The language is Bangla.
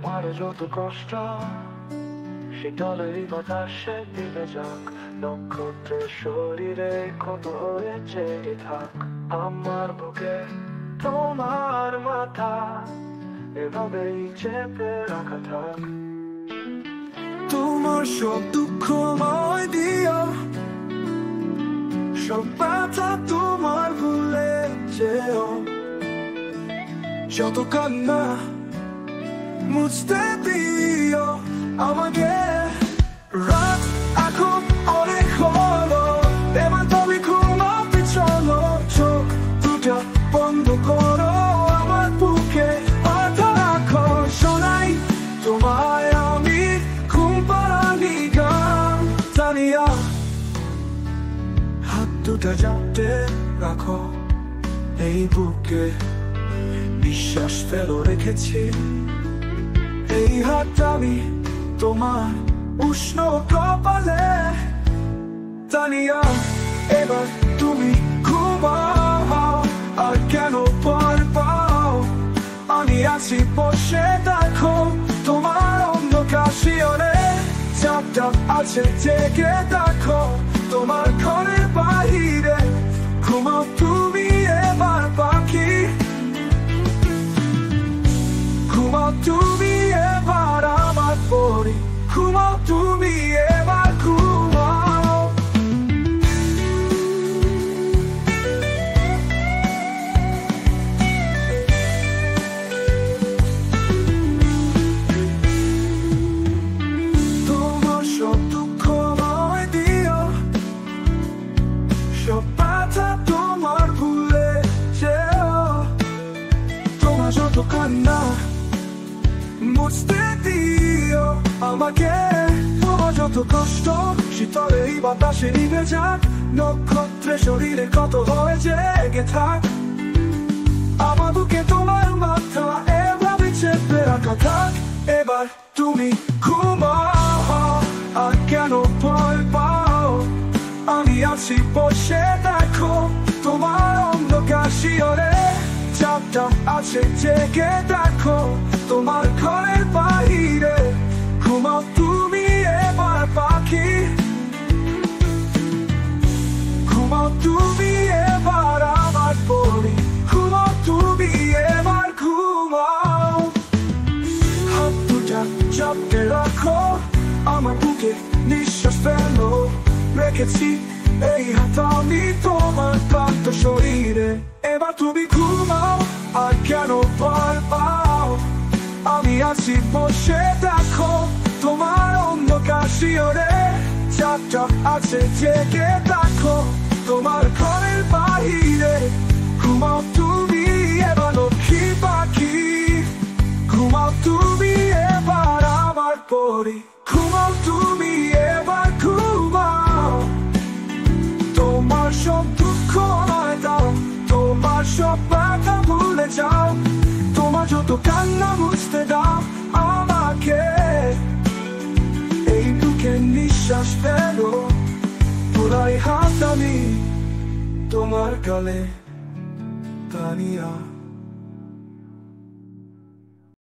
তোমার যত কষ্ট শীতলের বাতাসে দিবে যাক, নক্ষত্রের শরীরে কত হয়েছে থাক। আমার বুকে তোমার মাথা এভাবেই চেপে রাখা থাক। তোমার সব দুঃখময় দিও, সব ব্যথা তোমার ভুলে যেও, যত কান্না মুছতে দিও আমাকে। রাত এখন অনেক হলো, এবার তুমি ঘুমাতে চলো, চোখ দুটো বন্ধ করো, আমার বুকে মাথা রাখো, শোনাই তোমায় আমি ঘুম পাড়ানি গান। জানিয়া হাত দুটা জানতে রাখো, এই বুকে বিশ্বাস ফেলো রেখেছি, এই হাত আমি তোমার উষ্ণ কপালে। জানিয়া এবার তুমি ঘুমাও, আর কেন ভয় পাও, আমি আছি বসে দেখো, তোমার অন্ধকার শিয়রে চাপটা আছে জেগে দেখো, তোমার ঘরের বাহিরে ঘুমাও তুমি এবার পাখি, ঘুমাও তুমি এবার আমার পরি, ঘুমাও তুমি এবার ঘুমাও। তোমার সব দুঃখময় দিও, সব ব্যথা তোমার ভুলে যেও, তোমার যত কান্না মুছতে দিও আমাকে। তোমার যত কষ্ট শীতলে এই বাতাসে নিভে যাক, নক্ষত্রের শরীরে কত হয়ে জেগে থাক। আমার বুকে তোমার মাথা এভাবে চেপে রাখা থাক, এবার তুমি ঘুমাও, আর কেন ভয় পাও, আমি আছি বসে দেখো, তোমার অন্ধকার শিয়রে চাপটা আছে জেগে দেখো, তোমার ঘরের বাহিরে ঘুমাও তুমি এবার পাখি, ঘুমাও তুমি এবার আমার পরি, ঘুমাও তুমি এবার ঘুমাও। হাত দুটা চাপতে রাখো, আমার বুকে নিঃশ্বাস ফেলো রেখেছি, এই হাত আমি তোমার ক্লান্ত শরীরে, এবার তুমি ঘুমাও, আর কেন ভয় পাও, আমি আছি বসে দেখো, তোমার অন্ধকার শিয়রে চাপটা আছে জেগে দেখো, তোমার ঘরের বাহিরে ঘুমাও তুমি এবার লক্ষ্মী পাখি, ঘুমাও তুমি এবার আমার পরি, ঘুমাও তুমি এবার ঘুমাও। তোমার সব দুঃখ নয় দাও, তোমার সব ব্যথা ভুলে যাও, তোমার যত কান্না মুছতে দাও আমাকে, এই বুকে নিঃশ্বাস ফেলো, পুরাই হাত আমি তোমার গালে। জানিয়া